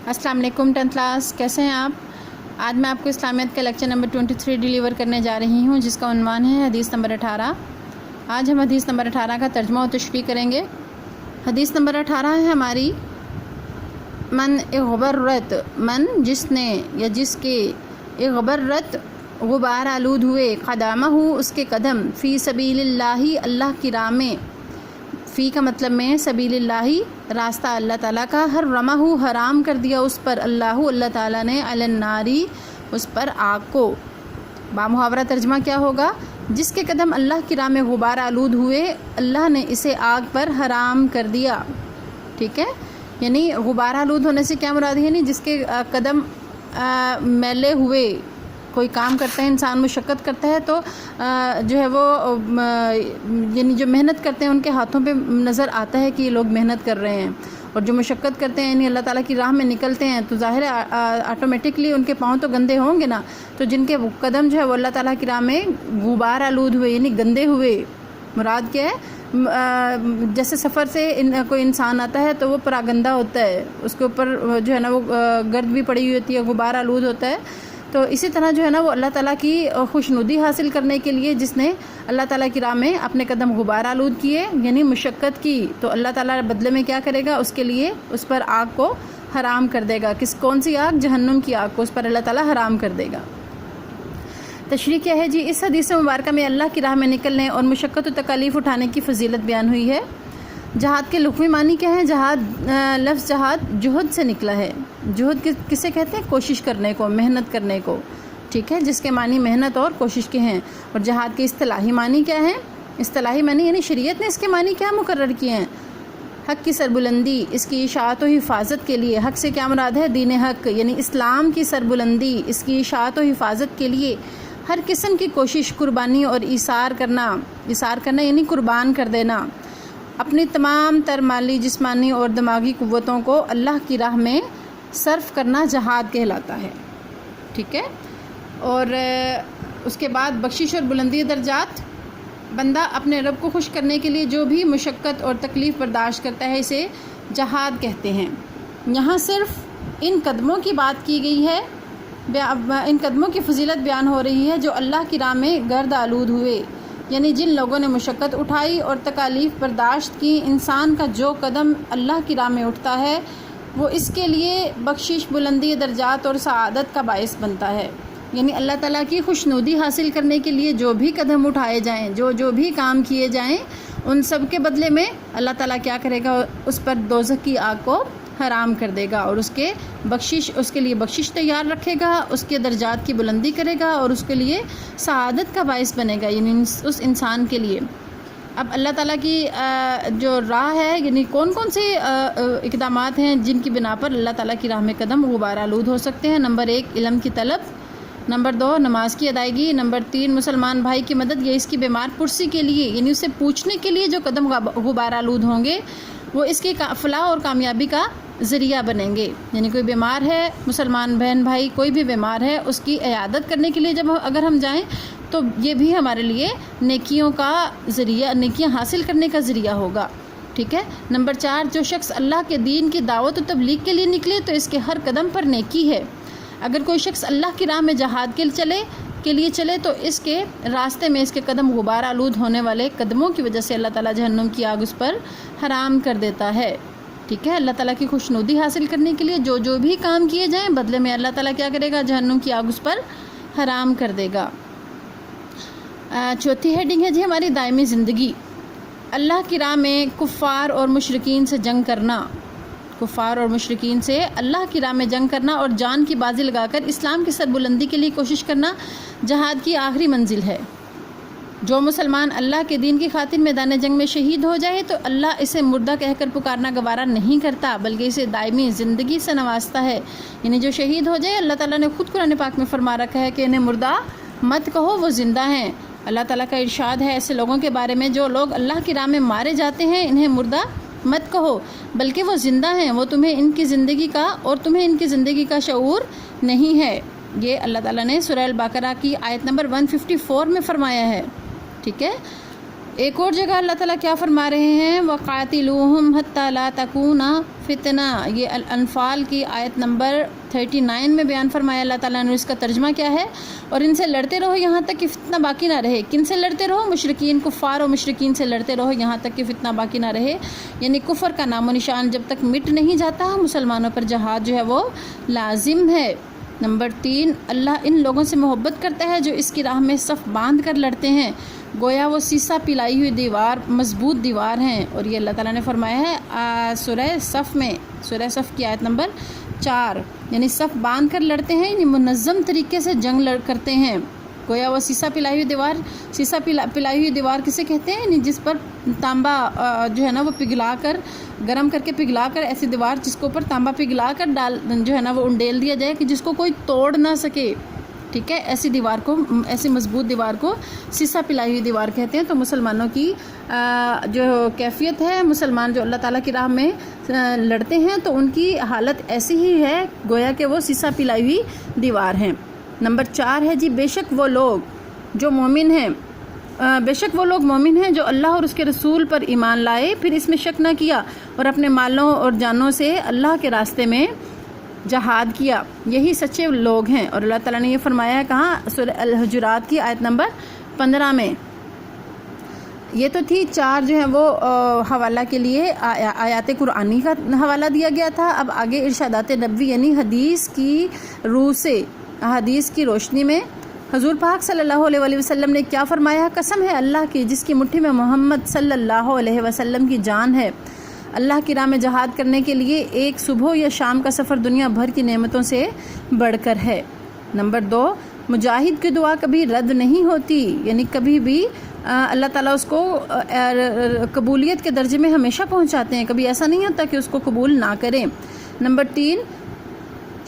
अस्सलाम वालेकुम 10th class, कैसे हैं आप। आज मैं आपको इस्लामियत का लेक्चर नंबर 23 डिलीवर करने जा रही हूं, जिसका उन्वान है हदीस नंबर 18। आज हम हदीस नंबर 18 का तर्जुमा और तशरीह करेंगे। हदीस नंबर 18 है हमारी, मन इग़बरत, मन जिसने या जिसके, इग़बरत गुबार आलूद हुए, क़दमहु उसके कदम, फ़ी सबीलिल्लाहि अल्लाह की राह में, फ़ी का मतलब में सबीलिल्लाहि रास्ता अल्लाह ताला का, हर्रमहु हराम कर दिया उस पर, अल्लाह ताला ने, अलन्नारी उस पर आग को। बामुहावरा तर्जमा क्या होगा, जिसके कदम अल्लाह की राह में गुबार आलूद हुए, अल्लाह ने इसे आग पर हराम कर दिया। ठीक है, यानी गुबार आलूद होने से क्या मुराद है, यानी जिसके कदम मैले हुए, कोई काम करता है इंसान, मुशक्क़त करता है, तो जो है वो यानी जो मेहनत करते हैं उनके हाथों पे नज़र आता है कि ये लोग मेहनत कर रहे हैं, और जो मुशक्क़त करते हैं यानी अल्लाह ताला की राह में निकलते हैं, तो ज़ाहिर है ऑटोमेटिकली उनके पाँव तो गंदे होंगे ना। तो जिनके कदम जो है वो अल्लाह ताला की राह में गुबार आलूद हुए यानी गंदे हुए, मुराद क्या है, जैसे सफ़र से कोई इंसान आता है तो वो परागंदा होता है, उसके ऊपर जो है ना वो गर्द भी पड़ी हुई होती है, गुबार आलूद होता है। तो इसी तरह जो है ना वो अल्लाह ताला की खुशनुदी हासिल करने के लिए जिसने अल्लाह ताला की राह में अपने कदम गुबार आलूद किए यानी मुशक्क़त की, तो अल्लाह ताला बदले में क्या करेगा, उसके लिए उस पर आग को हराम कर देगा। कौन सी आग, जहन्नुम की आग को उस पर अल्लाह ताला हराम कर देगा। तशरीह क्या है जी, इस हदीस मुबारक में अल्लाह की राह में निकलने और मुशक्क़त और तकालीफ उठाने की फजीलत बयान हुई है। जहाद के लुग़वी मानी क्या है, जहाद लफ्ज़ जहाद जुहद से निकला है। जुहद किसे कहते हैं, कोशिश करने को, मेहनत करने को। ठीक है, जिसके मानी मेहनत और कोशिश के हैं। और जहाद के इस्तिलाही मानी क्या है, इस्तिलाही मानी यानी शरीयत ने इसके मानी क्या मुकर्रर किए हैं, हक़ की सरबुलंदी, इसकी इशाअत और हिफाजत के लिए। हक़ से क्या मुराद है, दीन हक़ यानी इस्लाम की सरबुलंदी, इसकी इशाअत और हिफाजत के लिए हर किस्म की कोशिश, कुर्बानी और इसार करना यानी कुर्बान कर देना, अपनी तमाम तर माली, जिस्मानी और दिमागी क़ुव्वतों को अल्लाह की राह में सर्फ करना जहाद कहलाता है। ठीक है, और उसके बाद बख्शिश और बुलंदी दर्जात, बंदा अपने रब को खुश करने के लिए जो भी मुशक्क़त और तकलीफ़ बर्दाश्त करता है इसे जहाद कहते हैं। यहाँ सिर्फ़ इन कदमों की बात की गई है, इन कदमों की फजीलत बयान हो रही है जो अल्लाह की राह में गर्द आलूद हुए, यानी जिन लोगों ने मुशक्क़त उठाई और तकालीफ़ बर्दाश्त की। इंसान का जो कदम अल्लाह की राह में उठता है वो इसके लिए बख्शिश, बुलंदी दर्जात और सआदत का बायस बनता है। यानी अल्लाह ताला की खुशनुदी हासिल करने के लिए जो भी कदम उठाए जाएं, जो भी काम किए जाएं, उन सब के बदले में अल्लाह ताला क्या करेगा, उस पर दोज़ख की आग को हराम कर देगा और उसके लिए बख्शिश तैयार रखेगा, उसके दर्जात की बुलंदी करेगा और उसके लिए सआदत का बायस बनेगा, यानी उस इंसान के लिए। अब अल्लाह ताला की जो राह है, यानी कौन कौन से इक़दामात हैं जिनकी बिना पर अल्लाह ताला की राह में कदम गुबार आलूद हो सकते हैं। नंबर 1 इल्म की तलब, नंबर 2 नमाज की अदायगी, नंबर 3 मुसलमान भाई की मदद या इसकी बीमार पुरसी के लिए, यानी उससे पूछने के लिए जो कदम गुबार आलूद होंगे वो इसकी फलाह और कामयाबी का ज़रिया बनेंगे। यानी कोई बीमार है, मुसलमान बहन भाई कोई भी बीमार है, उसकी इयादत करने के लिए अगर हम जाएं तो ये भी हमारे लिए नेकियों का ज़रिया, नेकियां हासिल करने का ज़रिया होगा। ठीक है, नंबर 4 जो शख्स अल्लाह के दीन की दावत और तबलीग के लिए निकले तो इसके हर कदम पर नेकी है। अगर कोई शख्स अल्लाह की राह में जहाद के लिए चले तो इसके रास्ते में इसके कदम गुबार आलूद होने वाले कदमों की वजह से अल्लाह ताला जहन्नुम की आग उस पर हराम कर देता है। ठीक है, अल्लाह ताला की खुशनुदी हासिल करने के लिए जो भी काम किए जाएं, बदले में अल्लाह ताला क्या करेगा, जहन्नुम की आग उस पर हराम कर देगा। चौथी हेडिंग है जी हमारी, दायमी ज़िंदगी। अल्लाह की राह में कुफ़ार और मुशरिकीन से जंग करना, कुफ़ार और मुशरिकीन से अल्लाह की राह में जंग करना और जान की बाजी लगाकर इस्लाम की सरबुलंदी के लिए कोशिश करना जहाद की आखिरी मंजिल है। जो मुसलमान अल्लाह के दीन की खातिर मैदान जंग में शहीद हो जाए तो अल्लाह इसे मुर्दा कहकर पुकारना गवारा नहीं करता, बल्कि इसे दायमी ज़िंदगी से नवाजता है। यानी जो शहीद हो जाए, अल्लाह ताला ने खुद कुरान पाक में फरमा रखा है कि इन्हें मुर्दा मत कहो, वो ज़िंदा हैं। अल्लाह ताला का इरशाद है ऐसे लोगों के बारे में, जो लोग अल्लाह की राह में मारे जाते हैं, इन्हें मुर्दा मत कहो बल्कि वो ज़िंदा हैं, वो तुम्हें इनकी ज़िंदगी का और तुम्हें इनकी ज़िंदगी का शऊर नहीं है। ये अल्लाह ताला ने सूरह अल बकरा की आयत नंबर 154 में फरमाया है। ठीक है, ایک اور جگہ اللہ تعالیٰ کیا فرما رہے ہیں، وَقَاتِلُوهُمْ حَتَّى لَا تَكُونَ فِتْنَةٌ، یہ انفال کی آیت نمبر 39 میں بیان فرمایا اللہ تعالیٰ نے۔ اس کا ترجمہ کیا ہے، اور ان سے لڑتے رہو یہاں تک کہ فتنہ باقی نہ رہے۔ کن سے لڑتے رہو؟ مشرکین، کفار و مشرکین سے لڑتے رہو یہاں تک کہ فتنہ باقی نہ رہے، یعنی کفر کا نام و نشان جب تک مٹ نہیں جاتا مسلمانوں پر جہاد جو ہے وہ لازم ہے۔ نمبر 3، اللہ ان لوگوں سے محبت کرتا ہے جو اس کی راہ میں صف باندھ کر لڑتے ہیں، گویا وہ سیسا پلائی ہوئی دیوار، مضبوط دیوار ہیں۔ اور یہ اللہ تعالیٰ نے فرمایا ہے سورہ صف کی آیت نمبر 4، یعنی صف باندھ کر لڑتے ہیں، یعنی منظم طریقے سے جنگ کرتے ہیں۔ گویا وہ سیسا پلائی ہوئی دیوار کسے کہتے ہیں، یعنی جس پر تانبا جو ہے نا وہ پگھلا کر، گرم کر کے پگھلا کر، ایسی دیوار جس کے اوپر تانبا پگھلا کر جو ہے نا وہ انڈیل دیا جائے کہ جس کو کوئی توڑ نہ سکے، ٹھیک ہے، ایسی دیوار کو، ایسی مضبوط دیوار کو سیسا پلائی ہوئی دیوار کہتے ہیں۔ تو مسلمانوں کی جو کیفیت ہے، مسلمان جو اللہ تعالیٰ کی راہ میں لڑتے ہیں تو ان کی حالت ایسی ہی ہے گویا کہ وہ سیسا پلائی ہوئی دیوار ہیں۔ نمبر 4 ہے جی، بے شک وہ لوگ جو مومن ہیں جو اللہ اور اس کے رسول پر ایمان لائے، پھر اس میں شک نہ کیا اور اپنے مالوں اور جانوں سے اللہ کے راستے میں جہاد کیا، یہی سچے لوگ ہیں۔ اور اللہ تعالیٰ نے یہ فرمایا ہے کہاں، سورہ الحجرات کی آیت نمبر 15 میں۔ یہ تو تھی 4 جو ہے وہ حوالہ کے لیے آیات قرآنی کا حوالہ دیا گیا تھا۔ اب آگے ارشادات نبوی یعنی حدیث کی روح سے، حدیث کی روشنی میں حضور پاک صلی اللہ علیہ وسلم نے کیا فرمایا، قسم ہے اللہ کی جس کی مٹھی میں محمد صلی اللہ علیہ وسلم کی جان ہے، اللہ کی راہ میں جہاد کرنے کے لیے ایک صبح یا شام کا سفر دنیا بھر کی نعمتوں سے بڑھ کر ہے۔ نمبر 2، مجاہد کی دعا کبھی رد نہیں ہوتی، یعنی کبھی بھی اللہ تعالیٰ اس کو قبولیت کے درجے میں ہمیشہ پہنچاتے ہیں، کبھی ایسا نہیں ہوتا کہ اس کو قبول نہ کریں۔ نمبر 3،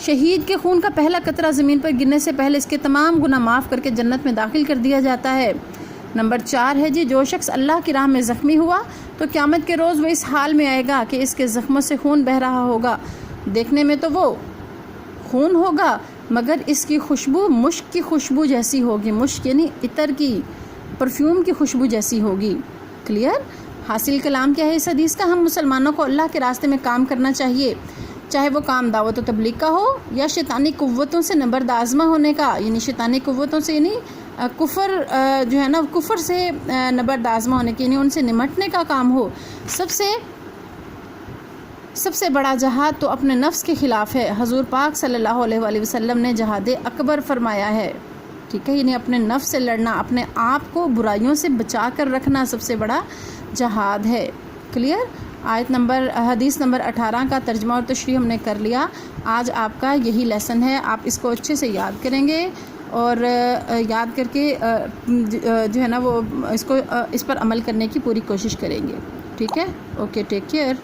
شہید کے خون کا پہلا قطرہ زمین پر گرنے سے پہلے اس کے تمام گناہ معاف کر کے جنت میں داخل کر دیا جاتا ہے۔ نمبر 4 ہے جی، جو شخص اللہ کی راہ میں زخمی ہوا تو قیامت کے روز وہ اس حال میں آئے گا کہ اس کے زخموں سے خون بہہ رہا ہوگا، دیکھنے میں تو وہ خون ہوگا مگر اس کی خوشبو مشک کی خوشبو جیسی ہوگی، مشک یعنی عطر کی، پرفیوم کی خوشبو جیسی ہوگی۔ کلیئر؟ حاصل کلام کیا ہے اس حدیث کا، ہم مسلمانوں کو اللہ کے راستے میں کام کرنا چاہیے، چاہے وہ کام دعوت و تبلیغ کا ہو یا شیطانی قوتوں سے نبرد آزما ہونے کا، یعنی شیطانی قوتوں سے یعنی کفر جو ہے نا، کفر سے نبرد آزما ہونے کی، یعنی ان سے نمٹنے کا کام ہو۔ سب سے بڑا جہاد تو اپنے نفس کے خلاف ہے، حضور پاک صلی اللہ علیہ وسلم نے جہاد اکبر فرمایا ہے، ٹھیک ہے، یعنی اپنے نفس سے لڑنا، اپنے آپ کو برائیوں سے بچا کر رکھنا سب سے بڑا جہاد ہے۔ کلیئر؟ حدیث نمبر 18 کا ترجمہ اور تشریح ہم نے کر لیا۔ آج آپ کا یہی لیسن ہے، آپ اس کو اچھے سے یاد کریں گے اور یاد کر کے جو ہے نا وہ اس پر عمل کرنے کی پوری کوشش کریں گے، ٹھیک ہے؟ Okay, take care.